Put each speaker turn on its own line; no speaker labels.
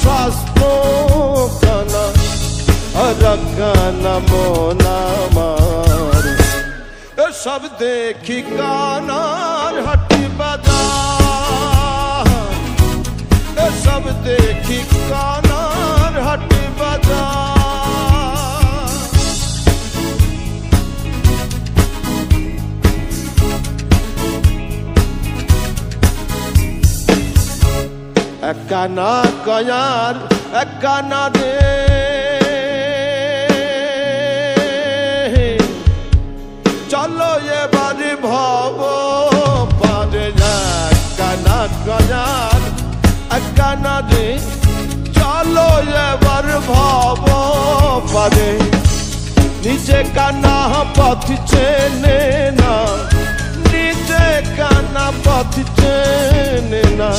শাস্ত্র কানা রকানা মোনা মার সব দেখি কানার হাটি বাজার সব দেখি কানার হাটি বাজার এক কানা কয়ার এক কানা রে চলো এবারে ভব পারে এক কানা কয়ার এক কানা রে চলো এবার ভব পারে নিজে কানা পথ চেনে না নিজে কানা পথ চেনে না।